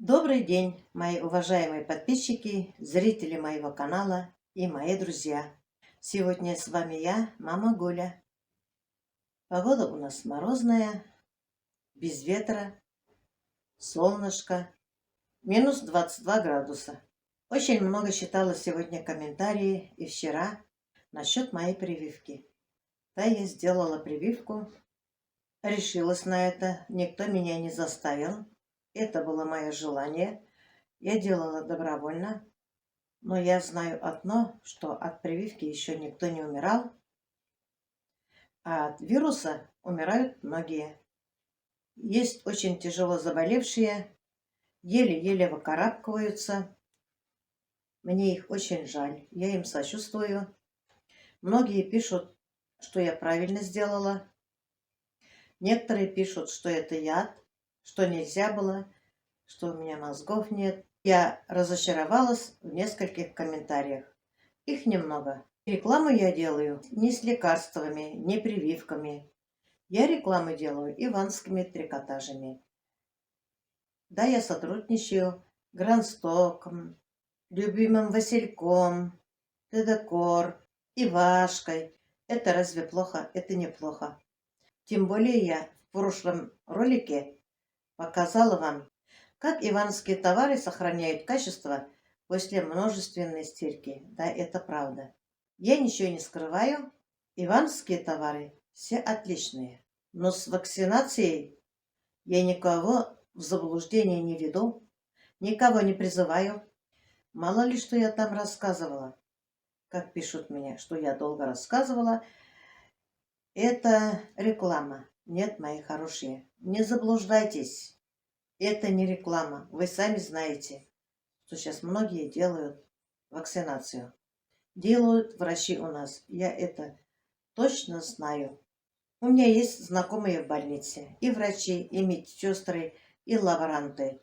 Добрый день, мои уважаемые подписчики, зрители моего канала и мои друзья. Сегодня с вами я, мама Гуля. Погода у нас морозная, без ветра, солнышко, минус 22 градуса. Очень много читала сегодня комментарии и вчера насчет моей прививки. Да, я сделала прививку, решилась на это, никто меня не заставил. Это было мое желание. Я делала добровольно. Но я знаю одно, что от прививки еще никто не умирал, а от вируса умирают многие. Есть очень тяжело заболевшие, еле-еле выкарабкиваются. Мне их очень жаль, я им сочувствую. Многие пишут, что я правильно сделала. Некоторые пишут, что это яд, что нельзя было, что у меня мозгов нет. Я разочаровалась в нескольких комментариях. Их немного. Рекламу я делаю не с лекарствами, не прививками. Я рекламу делаю иванскими трикотажами. Да, я сотрудничаю с Гранстоком, любимым Васильком, Тедекор, Ивашкой. Это разве плохо? Это неплохо. Тем более я в прошлом ролике показала вам, как иванские товары сохраняют качество после множественной стирки. Да, это правда. Я ничего не скрываю. Иванские товары все отличные. Но с вакцинацией я никого в заблуждение не веду, никого не призываю. Мало ли, что я там рассказывала. Как пишут мне, что я долго рассказывала. Это реклама. Нет, мои хорошие, не заблуждайтесь. Это не реклама. Вы сами знаете, что сейчас многие делают вакцинацию. Делают врачи у нас. Я это точно знаю. У меня есть знакомые в больнице. И врачи, и медсестры, и лаборанты.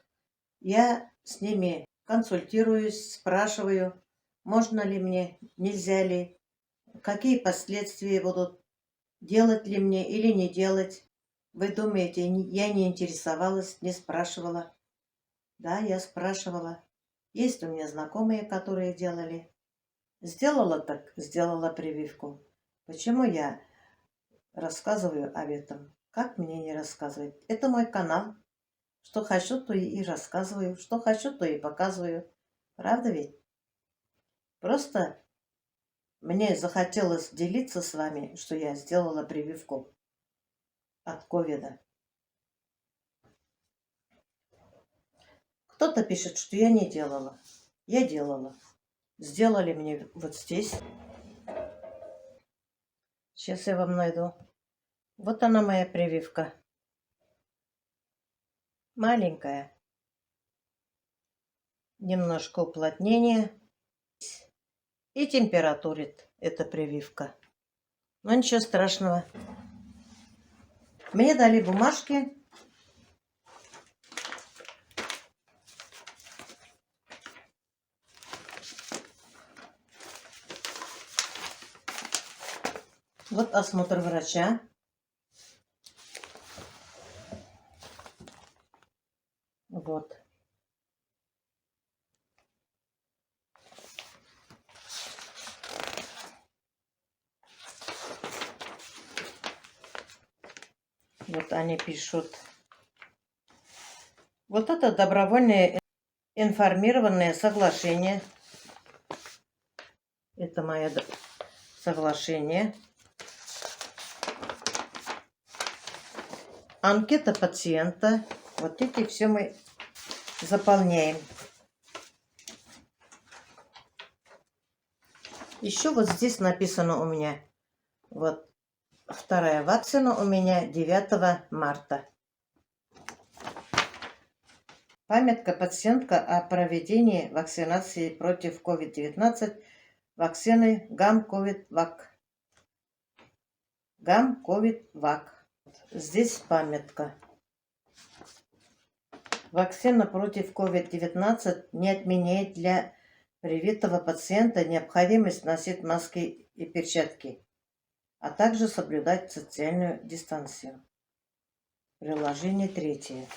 Я с ними консультируюсь, спрашиваю, можно ли мне, нельзя ли, какие последствия будут, делать ли мне или не делать. Вы думаете, я не интересовалась, не спрашивала? Да, я спрашивала. Есть у меня знакомые, которые делали. Сделала так, сделала прививку. Почему я рассказываю об этом? Как мне не рассказывать? Это мой канал. Что хочу, то и рассказываю. Что хочу, то и показываю. Правда ведь? Просто мне захотелось делиться с вами, что я сделала прививку от ковида. Кто-то пишет, что я не делала. Я делала. Сделали мне вот здесь. Сейчас я вам найду. Вот она, моя прививка. Маленькая. Немножко уплотнения. И температурит эта прививка. Но ничего страшного. Мне дали бумажки. Вот осмотр врача. Вот. Вот они пишут. Вот это добровольное информированное соглашение. Это мое соглашение. Анкета пациента. Вот эти все мы заполняем. Еще вот здесь написано у меня. Вот вторая вакцина у меня 9 марта. Памятка пациентка о проведении вакцинации против COVID-19 вакцины Гам-Ковид-Вак. Гам-Ковид-Вак. Здесь памятка. Вакцина против COVID-19 не отменяет для привитого пациента необходимость носить маски и перчатки, а также соблюдать социальную дистанцию. Приложение 3.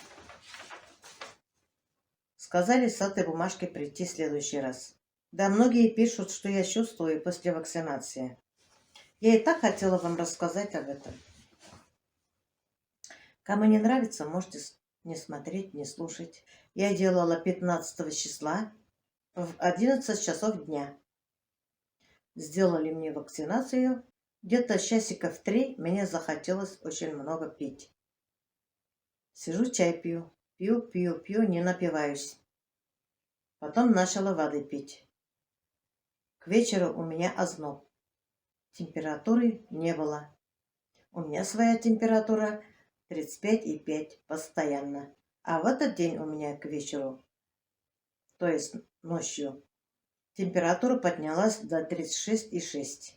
Сказали с этой бумажкой прийти в следующий раз. Да, многие пишут, что я чувствую после вакцинации. Я и так хотела вам рассказать об этом. Кому не нравится, можете не смотреть, не слушать. Я делала 15 числа в 11 часов дня. Сделали мне вакцинацию. Где-то часиков 3 мне захотелось очень много пить. Сижу, чай пью. Пью, не напиваюсь. Потом начала воды пить. К вечеру у меня озноб. Температуры не было. У меня своя температура 35,5 постоянно. А в этот день у меня к вечеру, то есть ночью, температура поднялась до 36,6.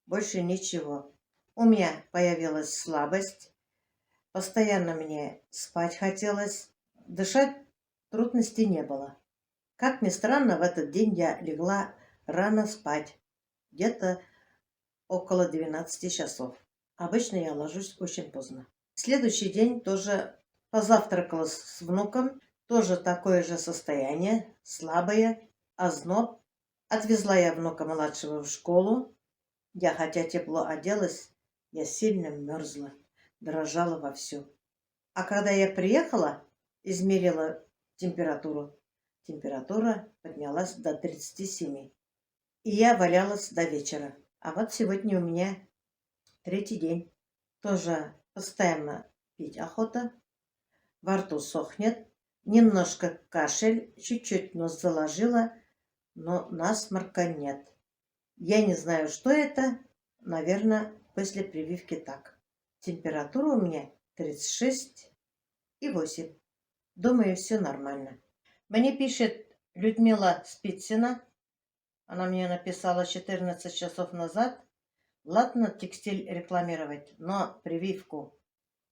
Больше ничего. У меня появилась слабость. Постоянно мне спать хотелось. Дышать трудностей не было. Как ни странно, в этот день я легла рано спать. Где-то около 12 часов. Обычно я ложусь очень поздно. Следующий день тоже позавтракала с внуком. Тоже такое же состояние, слабое, озноб. Отвезла я внука младшего в школу. Я, хотя тепло оделась, я сильно мерзла, дрожала вовсю. А когда я приехала, измерила температуру. Температура поднялась до 37. И я валялась до вечера. А вот сегодня у меня 3-й день. Тоже постоянно пить охота. Во рту сохнет. Немножко кашель. Чуть-чуть нос заложила. Но насморка нет. Я не знаю, что это. Наверное, после прививки так. Температура у меня 36,8. Думаю, все нормально. Мне пишет Людмила Спицына. Она мне написала 14 часов назад. Ладно, текстиль рекламировать, но прививку.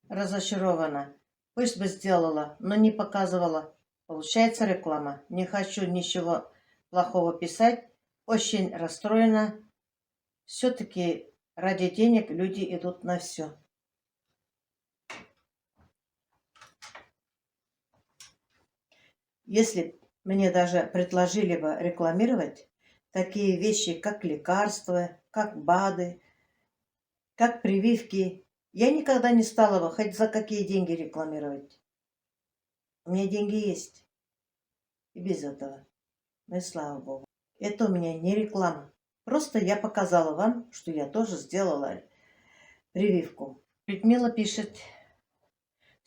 Разочарована. Пусть бы сделала, но не показывала. Получается реклама. Не хочу ничего плохого писать. Очень расстроена. Все-таки ради денег люди идут на все. Если мне даже предложили бы рекламировать такие вещи, как лекарства, как БАДы, как прививки, я никогда не стала бы хоть за какие деньги рекламировать. У меня деньги есть. И без этого. Ну и слава богу. Это у меня не реклама. Просто я показала вам, что я тоже сделала прививку. Людмила пишет.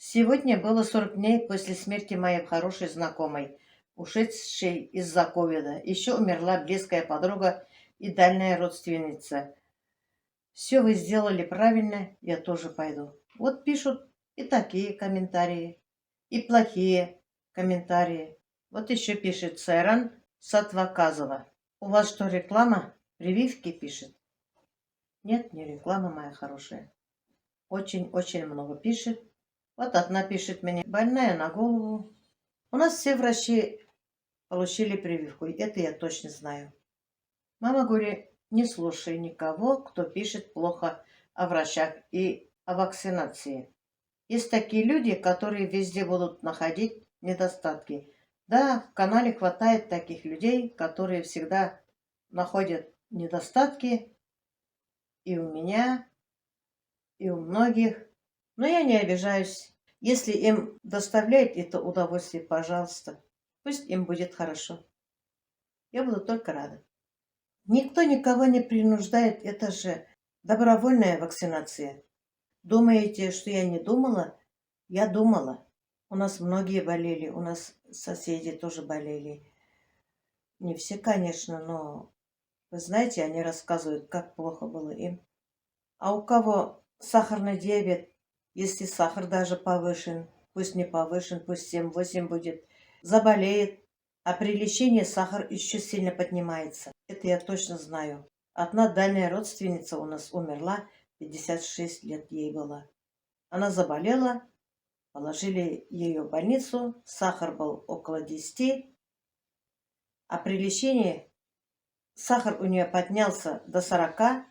Сегодня было 40 дней после смерти моей хорошей знакомой, ушедшей из-за ковида. Еще умерла близкая подруга и дальняя родственница. Все вы сделали правильно, я тоже пойду. Вот пишут и такие комментарии, и плохие комментарии. Вот еще пишет Сайран Сатваказова. У вас что, реклама? Прививки пишет? Нет, не реклама, моя хорошая. Очень-очень много пишет. Вот одна пишет мне, больная на голову. У нас все врачи получили прививку, это я точно знаю. Мама говорит, не слушай никого, кто пишет плохо о врачах и о вакцинации. Есть такие люди, которые везде будут находить недостатки. Да, в канале хватает таких людей, которые всегда находят недостатки и у меня, и у многих. Но я не обижаюсь. Если им доставляет это удовольствие, пожалуйста, пусть им будет хорошо. Я буду только рада. Никто никого не принуждает, это же добровольная вакцинация. Думаете, что я не думала? Я думала. У нас многие болели, у нас соседи тоже болели. Не все, конечно, но вы знаете, они рассказывают, как плохо было им. А у кого сахарный диабет, если сахар даже повышен, пусть не повышен, пусть 7-8 будет, заболеет, а при лечении сахар еще сильно поднимается. Это я точно знаю. Одна дальняя родственница у нас умерла, 56 лет ей было. Она заболела, положили ее в больницу, сахар был около 10, а при лечении сахар у нее поднялся до 40,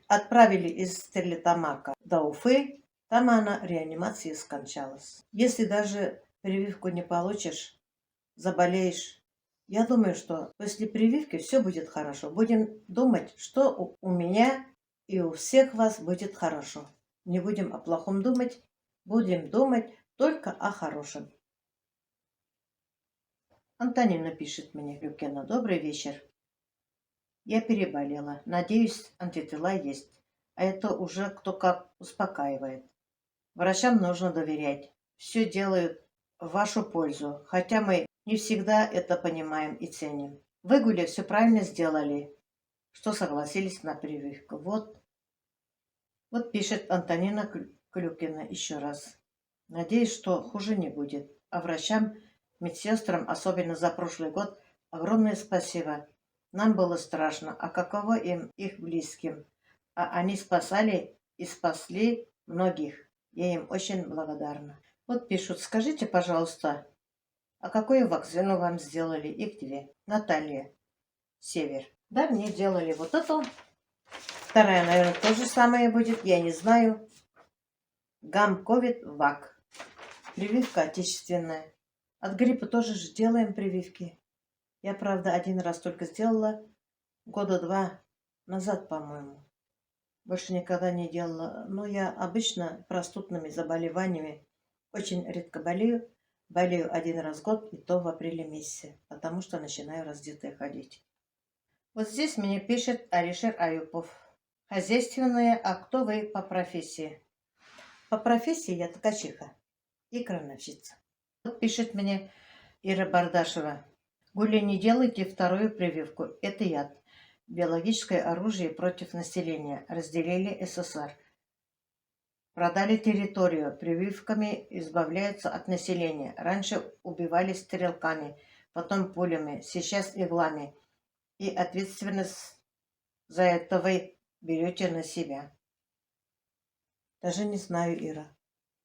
отправили из Стерлитамака до Уфы, там она в реанимации скончалась. Если даже прививку не получишь, заболеешь. Я думаю, что после прививки все будет хорошо. Будем думать, что у меня и у всех вас будет хорошо. Не будем о плохом думать, будем думать только о хорошем. Антонина пишет мне, Люкена, добрый вечер. Я переболела. Надеюсь, антитела есть. А это уже кто как успокаивает. Врачам нужно доверять. Все делают в вашу пользу, хотя мы не всегда это понимаем и ценим. Вы, Гуля, все правильно сделали, что согласились на прививку. Вот пишет Антонина Клюкина еще раз. Надеюсь, что хуже не будет. А врачам, медсестрам, особенно за прошлый год, огромное спасибо. Нам было страшно, а каково им, их близким. А они спасали и спасли многих. Я им очень благодарна. Вот пишут, скажите, пожалуйста, а какую вакцину вам сделали? Их две. Наталья, Север. Да, мне делали вот эту. Вторая, наверное, то же самое будет, я не знаю. Гам-ковид ВАК. Прививка отечественная. От гриппа тоже же делаем прививки. Я, правда, один раз только сделала, года 2 назад, по-моему. Больше никогда не делала. Но я обычно простудными заболеваниями очень редко болею. Болею один раз в год, и то в апреле месяце, потому что начинаю раздетая ходить. Вот здесь мне пишет Алишер Аюпов. Хозяйственная, а кто вы по профессии? По профессии я ткачиха и крановщица. Вот пишет мне Ира Бардашева. Гуля, не делайте вторую прививку. Это яд. Биологическое оружие против населения. Разделили СССР. Продали территорию. Прививками избавляются от населения. Раньше убивали стрелками, потом пулями, сейчас иглами. И ответственность за это вы берете на себя. Даже не знаю, Ира.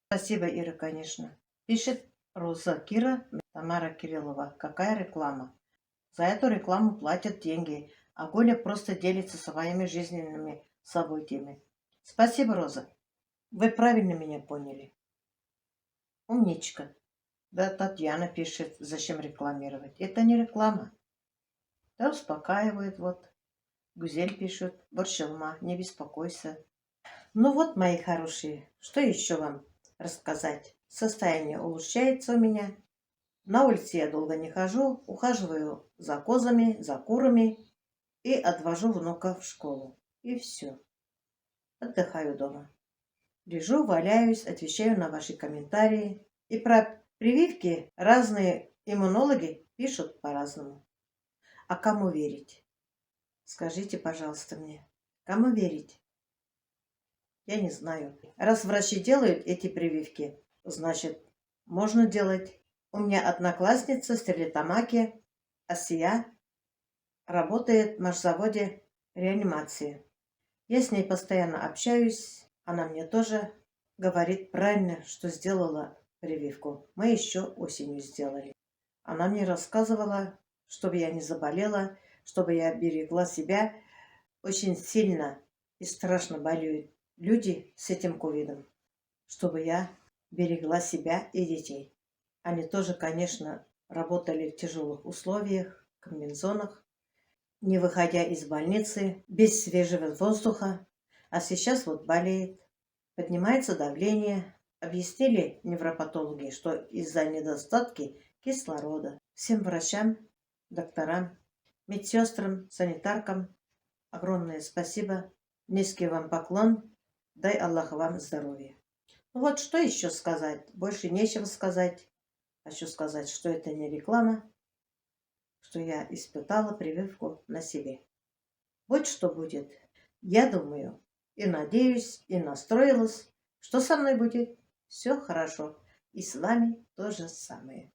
Спасибо, Ира, конечно. Пишет Роза Кира, Тамара Кириллова. Какая реклама? За эту рекламу платят деньги, а Гуля просто делится своими жизненными событиями. Спасибо, Роза. Вы правильно меня поняли. Умничка. Да, Татьяна пишет, зачем рекламировать. Это не реклама. Да, успокаивает, вот. Гузель пишет, Борщелма, не беспокойся. Ну вот, мои хорошие, что еще вам рассказать? Состояние улучшается у меня. На улице я долго не хожу, ухаживаю за козами, за курами и отвожу внука в школу. И все. Отдыхаю дома. Лежу, валяюсь, отвечаю на ваши комментарии. И про прививки разные иммунологи пишут по-разному. А кому верить? Скажите, пожалуйста, мне. Кому верить? Я не знаю. Раз врачи делают эти прививки, значит, можно делать. У меня одноклассница в Стерлитамаке, Асия, работает в машзаводе реанимации. Я с ней постоянно общаюсь. Она мне тоже говорит правильно, что сделала прививку. Мы еще осенью сделали. Она мне рассказывала, чтобы я не заболела, чтобы я берегла себя. Очень сильно и страшно болеют люди с этим ковидом, чтобы я берегла себя и детей. Они тоже, конечно, работали в тяжелых условиях, в комбинезонах, не выходя из больницы, без свежего воздуха. А сейчас вот болеет, поднимается давление. Объяснили невропатологи, что из-за недостатки кислорода. Всем врачам, докторам, медсестрам, санитаркам огромное спасибо. Низкий вам поклон. Дай Аллах вам здоровья. Ну вот что еще сказать? Больше нечего сказать. Хочу сказать, что это не реклама, что я испытала прививку на себе. Вот что будет. Я думаю и надеюсь, и настроилась, что со мной будет все хорошо. И с вами то же самое.